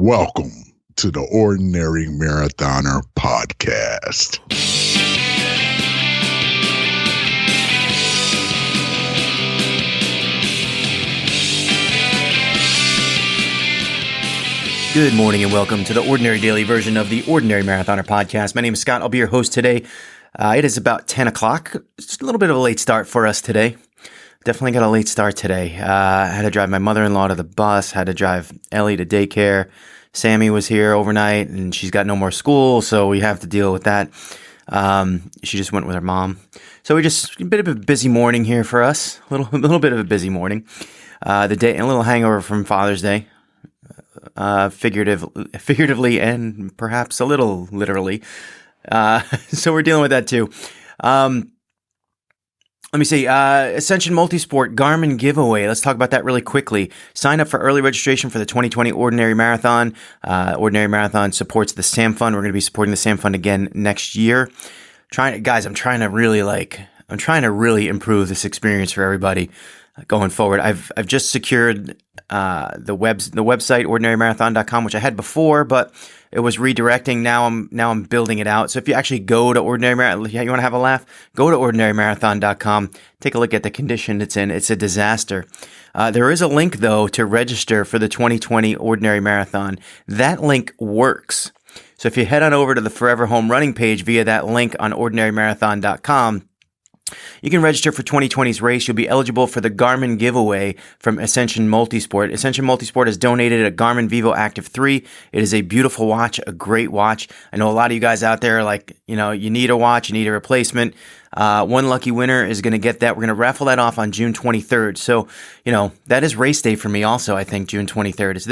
Welcome to the Ordinary Marathoner podcast. Good morning and welcome to the Ordinary Daily version of the Ordinary Marathoner podcast. My name is Scott. I'll be your host today. It is about 10 o'clock. It's a little bit of a late start for us today. Definitely got a late start today. I had to drive my mother-in-law to the bus, had to drive Ellie to daycare. Sammy was here overnight and she's got no more school, so we have to deal with that. She just went with her mom. So a bit of a busy morning here for us. A little bit of a busy morning. A little hangover from Father's Day. Figuratively and perhaps a little literally. So we're dealing with that too. Let me see. Ascension Multisport Garmin giveaway. Let's talk about that really quickly. Sign up for early registration for the 2020 Ordinary Marathon. Ordinary Marathon supports the SAM Fund. We're going to be supporting the SAM Fund again next year. I'm trying to really improve this experience for everybody going forward. I've just secured the website ordinarymarathon.com, which I had before, but it was redirecting. Now I'm building it out. So if you actually go to you want to have a laugh, go to ordinarymarathon.com. Take a look at the condition it's in. It's a disaster. There is a link though to register for the 2020 Ordinary Marathon. That link works. So if you head on over to the Forever Home Running page via that link on ordinarymarathon.com, you can register for 2020's race. You'll be eligible for the Garmin giveaway from Ascension Multisport. Ascension Multisport has donated a Garmin Vivo Active 3. It is a beautiful watch, a great watch. I know a lot of you guys out there you need a watch, you need a replacement. One lucky winner is going to get that. We're going to raffle that off on June 23rd. So, that is race day for me also, I think, June 23rd. It's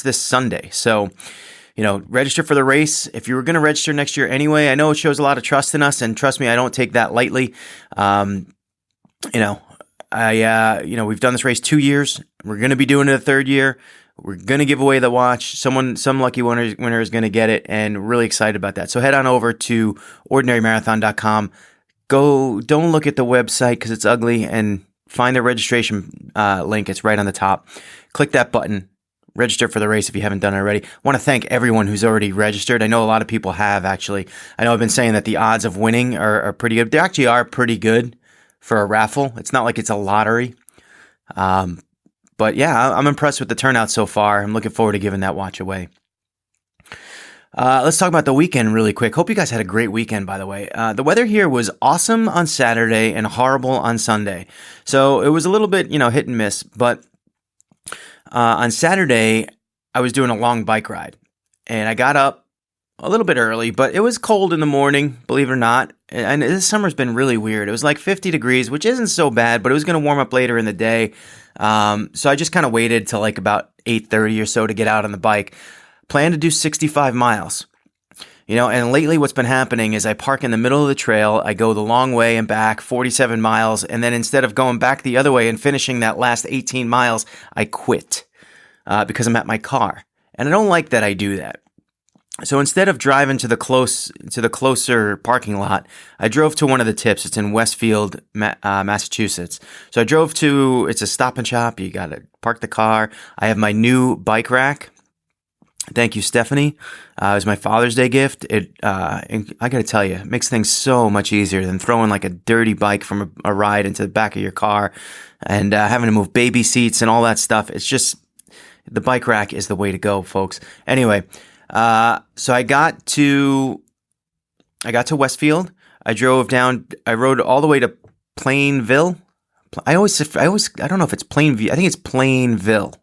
this Sunday. So, register for the race. If you were going to register next year anyway, I know it shows a lot of trust in us, and trust me, I don't take that lightly. We've done this race 2 years. We're going to be doing it a third year. We're going to give away the watch. Some lucky winner is going to get it, and really excited about that. So head on over to ordinarymarathon.com. Don't look at the website because it's ugly, and find the registration link. It's right on the top. Click that button. Register for the race if you haven't done it already. I want to thank everyone who's already registered. I know a lot of people have, actually. I know I've been saying that the odds of winning are pretty good. They actually are pretty good for a raffle. It's not like it's a lottery. But yeah, I'm impressed with the turnout so far. I'm looking forward to giving that watch away. Let's talk about the weekend really quick. Hope you guys had a great weekend, by the way. The weather here was awesome on Saturday and horrible on Sunday. So it was a little bit, hit and miss, but on Saturday, I was doing a long bike ride, and I got up a little bit early, but it was cold in the morning, believe it or not, and this summer's been really weird. It was like 50 degrees, which isn't so bad, but it was going to warm up later in the day, so I just kind of waited till like about 8:30 or so to get out on the bike. Planned to do 65 miles. And lately what's been happening is I park in the middle of the trail, I go the long way and back, 47 miles, and then instead of going back the other way and finishing that last 18 miles, I quit because I'm at my car. And I don't like that I do that. So instead of driving to the closer parking lot, I drove to one of the tips. It's in Westfield, Massachusetts. So I drove to, it's a Stop and Shop. You got to park the car. I have my new bike rack. Thank you, Stephanie. It was my Father's Day gift. And I got to tell you, it makes things so much easier than throwing like a dirty bike from a ride into the back of your car and having to move baby seats and all that stuff. It's just, the bike rack is the way to go, folks. Anyway, so I got to Westfield. I rode all the way to Plainville. I don't know if it's Plainview. I think it's Plainville.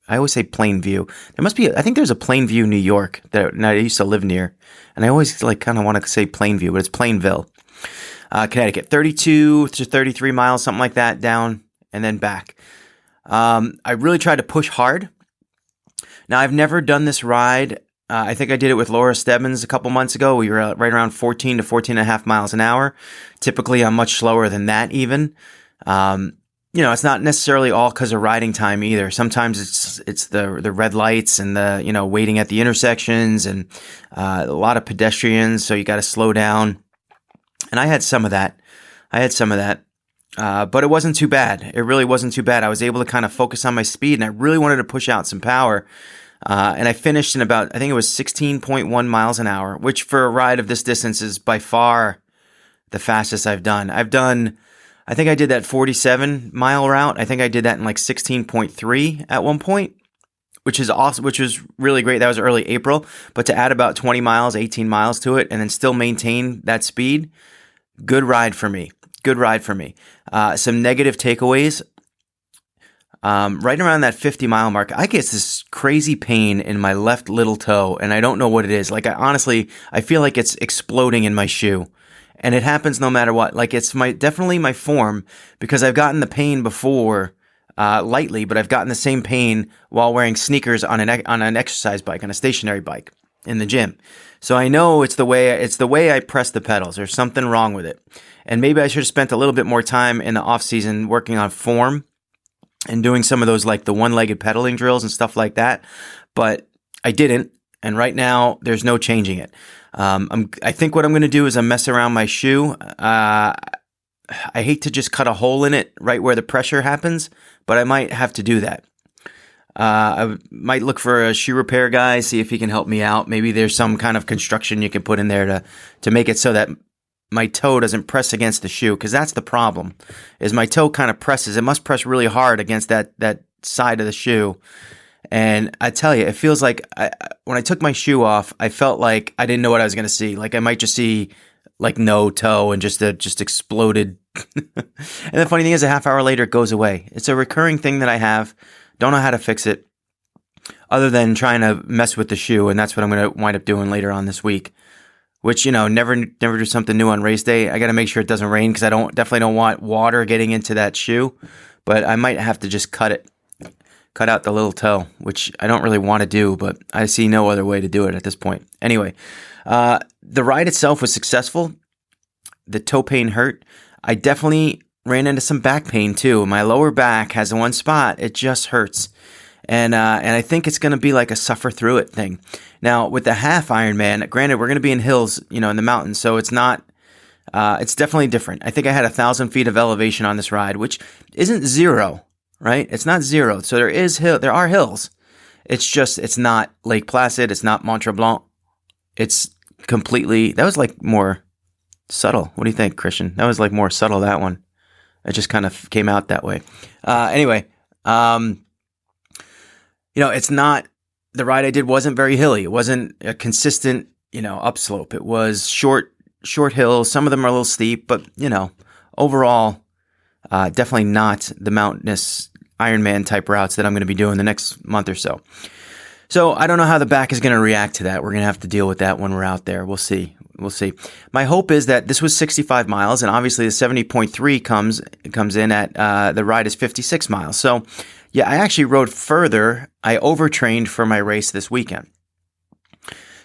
I always say Plainview. I think there's a Plainview, New York that I used to live near. And I always kind of want to say Plainview, but it's Plainville, Connecticut. 32 to 33 miles, something like that, down and then back. I really tried to push hard. Now, I've never done this ride. I think I did it with Laura Stebbins a couple months ago. We were right around 14 to 14 and a half miles an hour. Typically, I'm much slower than that even. It's not necessarily all because of riding time either. Sometimes it's the red lights and the, waiting at the intersections and a lot of pedestrians. So you got to slow down. And I had some of that. But it wasn't too bad. It really wasn't too bad. I was able to kind of focus on my speed, and I really wanted to push out some power. And I finished in about, I think it was 16.1 miles an hour, which for a ride of this distance is by far the fastest I've done. I think I did that 47-mile route. I think I did that in like 16.3 at one point, which is awesome, which was really great. That was early April. But to add about 20 miles, 18 miles to it, and then still maintain that speed, good ride for me. Good ride for me. Some negative takeaways. Right around that 50-mile mark, I get this crazy pain in my left little toe, and I don't know what it is. Like, I feel like it's exploding in my shoe, and it happens no matter what. Like, it's definitely my form, because I've gotten the pain before, lightly, but I've gotten the same pain while wearing sneakers on an exercise bike, on a stationary bike in the gym. So I know it's the way I press the pedals. There's something wrong with it, and maybe I should have spent a little bit more time in the off season working on form and doing some of those, like the one-legged pedaling drills and stuff like that, but I didn't. And right now, there's no changing it. I think what I'm going to do is mess around my shoe. I hate to just cut a hole in it right where the pressure happens, but I might have to do that. I might look for a shoe repair guy, see if he can help me out. Maybe there's some kind of construction you can put in there to make it so that my toe doesn't press against the shoe, because that's the problem, is my toe kind of presses. It must press really hard against that side of the shoe. And I tell you, it feels like when I took my shoe off, I felt like I didn't know what I was going to see. Like I might just see like no toe and just exploded. And the funny thing is, a half hour later, it goes away. It's a recurring thing that I have. Don't know how to fix it other than trying to mess with the shoe. And that's what I'm going to wind up doing later on this week. Which, never do something new on race day. I got to make sure it doesn't rain, because I definitely don't want water getting into that shoe. But I might have to just cut out the little toe, which I don't really want to do, but I see no other way to do it at this point. Anyway, the ride itself was successful. The toe pain hurt. I definitely ran into some back pain too. My lower back has one spot. It just hurts. And I think it's going to be like a suffer through it thing. Now, with the half Ironman, granted, we're going to be in hills, in the mountains, so it's not, it's definitely different. I think I had 1,000 feet of elevation on this ride, which isn't zero, right? It's not zero. So there are hills. It's not Lake Placid. It's not Mont Tremblant. It's completely, that was like more subtle. What do you think, Christian? That was like more subtle, that one. It just kind of came out that way. Anyway, it's not, the ride I did wasn't very hilly. It wasn't a consistent, upslope. It was short hills. Some of them are a little steep, but, overall, definitely not the mountainous Ironman type routes that I'm going to be doing the next month or so. So I don't know how the back is going to react to that. We're going to have to deal with that when we're out there. We'll see. My hope is that this was 65 miles, and obviously the 70.3 comes in at the ride is 56 miles. So, yeah, I actually rode further. I overtrained for my race this weekend.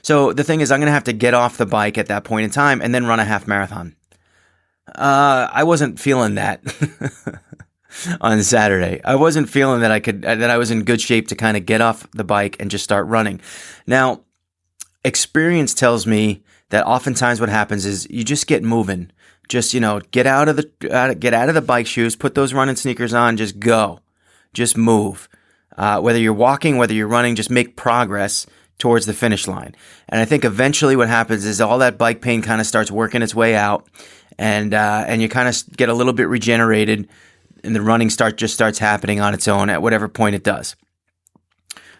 So the thing is, I'm going to have to get off the bike at that point in time and then run a half marathon. I wasn't feeling that on Saturday. I wasn't feeling that I was in good shape to kind of get off the bike and just start running. Now, experience tells me that oftentimes what happens is you just get moving. Just, get out of the bike shoes, put those running sneakers on, just go. Just move. Whether you're walking, whether you're running, just make progress towards the finish line. And I think eventually what happens is all that bike pain kind of starts working its way out, and you kind of get a little bit regenerated, and the running starts happening on its own at whatever point it does.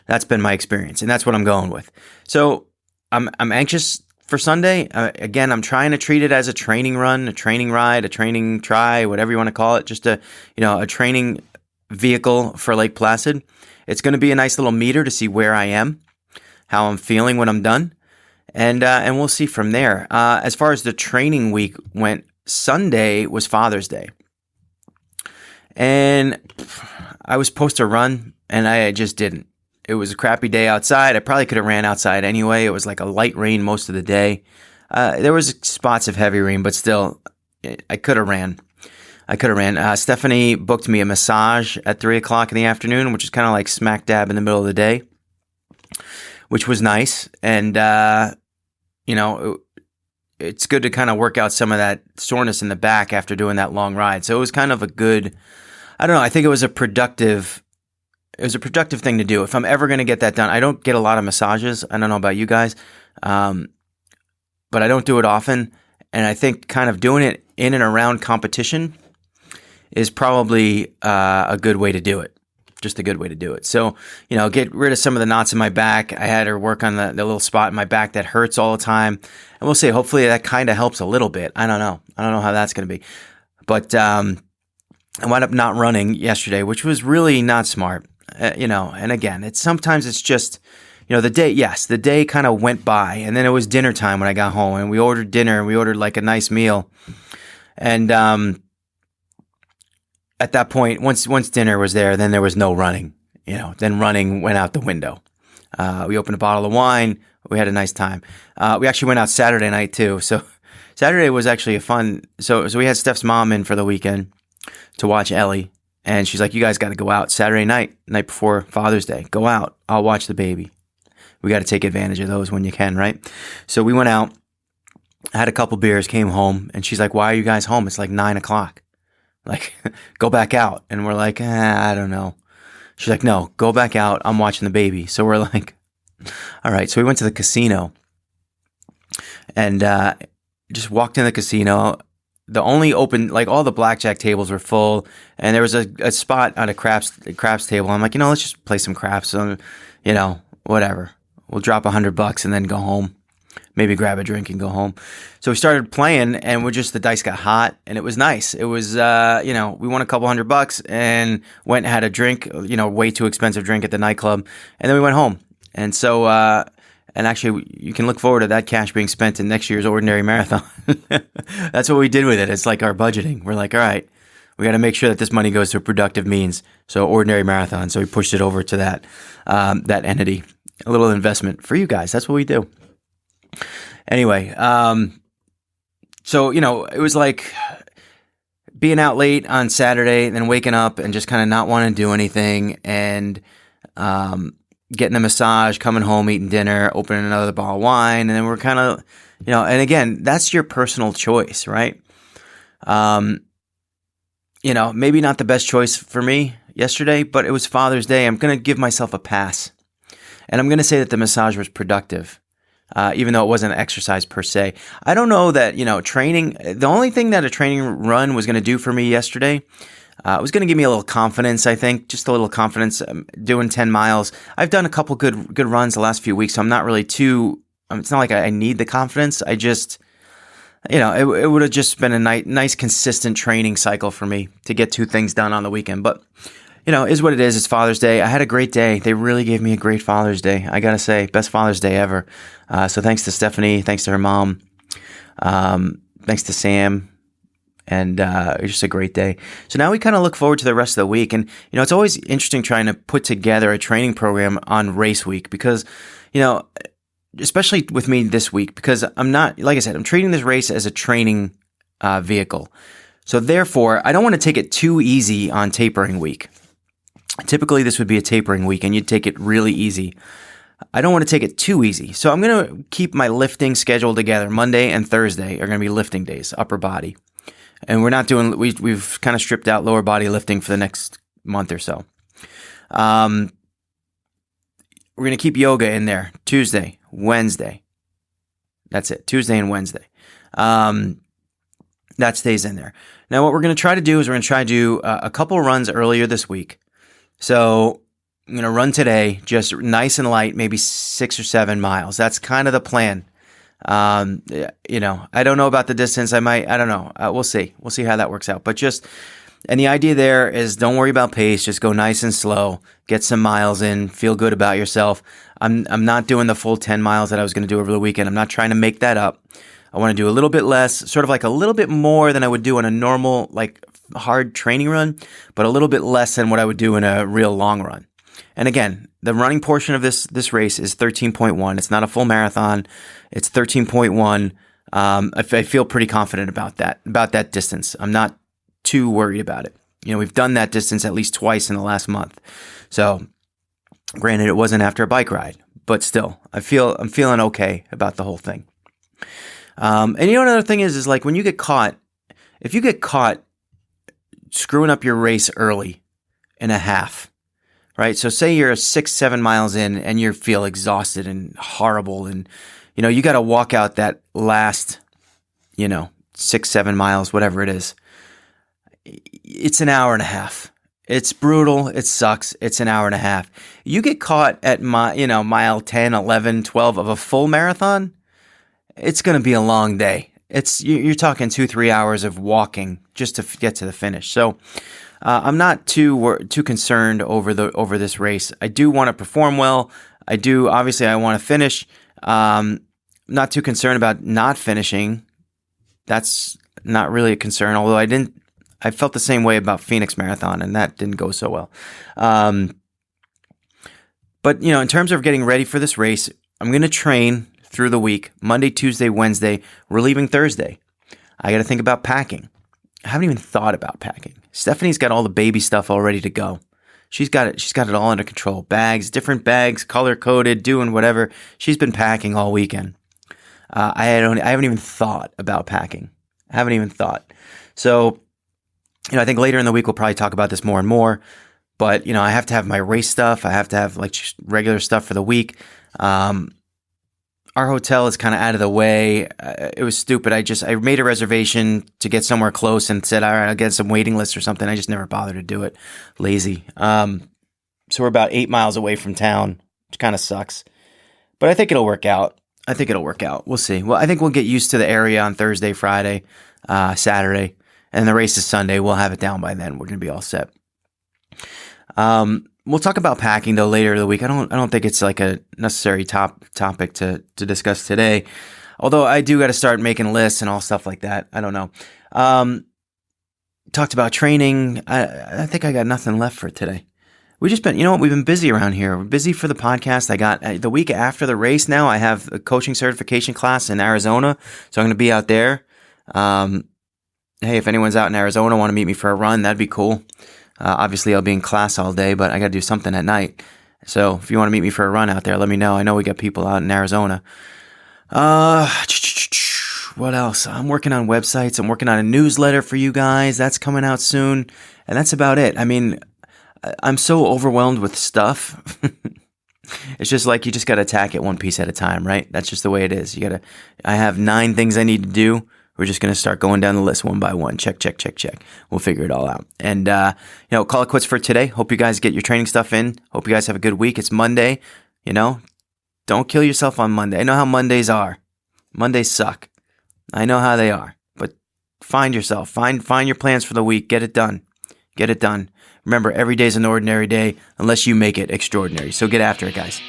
That's been my experience, and that's what I'm going with. So I'm anxious for Sunday. Again, I'm trying to treat it as a training run, a training ride, a training try, whatever you want to call it, just a training vehicle for Lake Placid. It's going to be a nice little meter to see where I am, how I'm feeling when I'm done, and we'll see from there. As far as the training week went, Sunday was Father's Day, and I was supposed to run, and I just didn't. It was a crappy day outside. I probably could have ran outside anyway. It was like a light rain most of the day. There was spots of heavy rain, but still, I could have ran. Stephanie booked me a massage at 3 o'clock in the afternoon, which is kind of like smack dab in the middle of the day, which was nice. And, it's good to kind of work out some of that soreness in the back after doing that long ride. So it was kind of a good, I don't know, I think it was a productive it was a productive thing to do. If I'm ever going to get that done, I don't get a lot of massages. I don't know about you guys, but I don't do it often. And I think kind of doing it in and around competition is probably a good way to do it. Just a good way to do it. So, get rid of some of the knots in my back. I had her work on the little spot in my back that hurts all the time. And we'll see. Hopefully that kind of helps a little bit. I don't know. I don't know how that's going to be. But I wound up not running yesterday, which was really not smart. And again, sometimes it's just, the day kind of went by, and then it was dinner time when I got home, and we ordered dinner, and we ordered like a nice meal. And at that point, once dinner was there, then there was no running. Then running went out the window. We opened a bottle of wine. We had a nice time. We actually went out Saturday night too. So Saturday was actually a fun. So we had Steph's mom in for the weekend to watch Ellie, and she's like, "You guys got to go out Saturday night before Father's Day. Go out. I'll watch the baby. We got to take advantage of those when you can, right?" So we went out, had a couple beers, came home, and she's like, "Why are you guys home? It's like 9:00. Like, go back out." And we're like, I don't know. She's like, "No, go back out. I'm watching the baby." So we're like, all right. So we went to the casino and just walked in the casino. The only open, like all the blackjack tables were full, and there was a spot on a craps table. I'm like, let's just play some craps. Whatever. We'll drop $100 and then go home. Maybe grab a drink and go home. So we started playing, and the dice got hot, and it was nice. It was, we won a couple $100 and went and had a drink, way too expensive drink at the nightclub, and then we went home. And so, and actually, you can look forward to that cash being spent in next year's Ordinary Marathon. That's what we did with it. It's like our budgeting. We're like, all right, we got to make sure that this money goes to productive means. So Ordinary Marathon. So we pushed it over to that entity. A little investment for you guys. That's what we do. Anyway, so, it was like being out late on Saturday and then waking up and just kind of not wanting to do anything, and getting a massage, coming home, eating dinner, opening another bottle of wine. And then we're kind of, and again, that's your personal choice, right? Maybe not the best choice for me yesterday, but it was Father's Day. I'm going to give myself a pass. And I'm going to say that the massage was productive. Even though it wasn't an exercise per se. I don't know that, training, the only thing that a training run was going to do for me yesterday, it was going to give me a little confidence, I think, just a little confidence. Doing 10 miles. I've done a couple good runs the last few weeks, so I'm not really it's not like I need the confidence. I just, it would have just been a nice consistent training cycle for me to get 2 things done on the weekend. But, is what it is. It's Father's Day. I had a great day. They really gave me a great Father's Day. I got to say, best Father's Day ever. So thanks to Stephanie, thanks to her mom, thanks to Sam, and it was just a great day. So now we kind of look forward to the rest of the week. And, it's always interesting trying to put together a training program on race week because, especially with me this week, because I'm not, like I said, I'm treating this race as a training vehicle. So therefore, I don't want to take it too easy on tapering week. Typically, this would be a tapering week, and you'd take it really easy. I don't want to take it too easy. So I'm going to keep my lifting schedule together. Monday and Thursday are going to be lifting days, upper body. And we're not doing, we've kind of stripped out lower body lifting for the next month or so. We're going to keep yoga in there Tuesday, Wednesday. That's it, Tuesday and Wednesday. That stays in there. Now, what we're going to try to do is we're going to try to do a couple runs earlier this week. So I'm going to run today, just nice and light, maybe 6 or 7 miles. That's kind of the plan. I don't know about the distance. I don't know. We'll see. We'll see how that works out. But and the idea there is don't worry about pace. Just go nice and slow. Get some miles in. Feel good about yourself. I'm not doing the full 10 miles that I was going to do over the weekend. I'm not trying to make that up. I want to do a little bit less, sort of like a little bit more than I would do in a normal, like hard training run, but a little bit less than what I would do in a real long run. And again, the running portion of this race is 13.1. It's not a full marathon. It's 13.1. I feel pretty confident about that distance. I'm not too worried about it. We've done that distance at least twice in the last month. So granted, it wasn't after a bike ride, but still, I'm feeling okay about the whole thing. And another thing is like when you get caught, if you get caught screwing up your race early in a half, right? So say you're 6-7 miles in and you feel exhausted and horrible, and you got to walk out that last 6-7 miles, whatever it is. It's an hour and a half. It's brutal. It sucks. It's an hour and a half. You get caught at mile 10, 11, 12 of a full marathon, it's going to be a long day. You're talking 2-3 hours of walking just to get to the finish. So I'm not too concerned over this race. I do want to perform well. Obviously I want to finish. Not too concerned about not finishing. That's not really a concern. Although I felt the same way about Phoenix Marathon, and that didn't go so well. But in terms of getting ready for this race, I'm going to train through the week, Monday, Tuesday, Wednesday. We're leaving Thursday. I got to think about packing. I haven't even thought about packing. Stephanie's got all the baby stuff all ready to go. She's got it all under control. Bags, different bags, color coded, doing whatever. She's been packing all weekend. I haven't even thought about packing. I haven't even thought. So, I think later in the week we'll probably talk about this more and more. But I have to have my race stuff. I have to have just regular stuff for the week. Our hotel is kind of out of the way. It was stupid. I made a reservation to get somewhere close and said, all right, I'll get some waiting list or something. I just never bothered to do it. Lazy. So we're about 8 miles away from town, which kind of sucks. But I think it'll work out. We'll see. Well, I think we'll get used to the area on Thursday, Friday, Saturday, and the race is Sunday. We'll have it down by then. We're going to be all set. We'll talk about packing though later in the week. I don't think it's like a necessary topic to discuss today. Although I do got to start making lists and all stuff like that. I don't know. Talked about training. I think I got nothing left for today. We just been, we've been busy around here. We're busy for the podcast. I got the week after the race now. I have a coaching certification class in Arizona, so I'm going to be out there. Hey, if anyone's out in Arizona, want to meet me for a run, that'd be cool. Obviously, I'll be in class all day, but I got to do something at night. So if you want to meet me for a run out there, let me know. I know we got people out in Arizona. What else? I'm working on websites. I'm working on a newsletter for you guys. That's coming out soon. And that's about it. I mean, I'm so overwhelmed with stuff. It's just like you just got to attack it one piece at a time, right? That's just the way it is. I have 9 things I need to do. We're just going to start going down the list one by one. Check. We'll figure it all out. And, call it quits for today. Hope you guys get your training stuff in. Hope you guys have a good week. It's Monday. Don't kill yourself on Monday. I know how Mondays are. Mondays suck. I know how they are. But find yourself. Find your plans for the week. Get it done. Remember, every day is an ordinary day unless you make it extraordinary. So get after it, guys.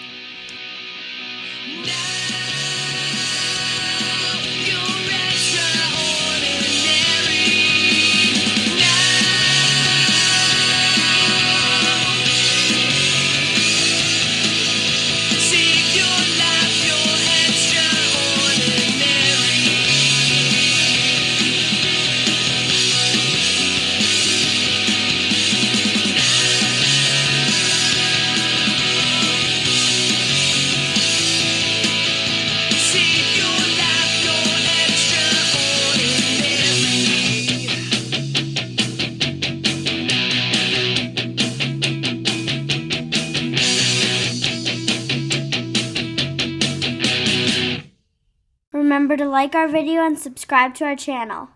Remember to like our video and subscribe to our channel.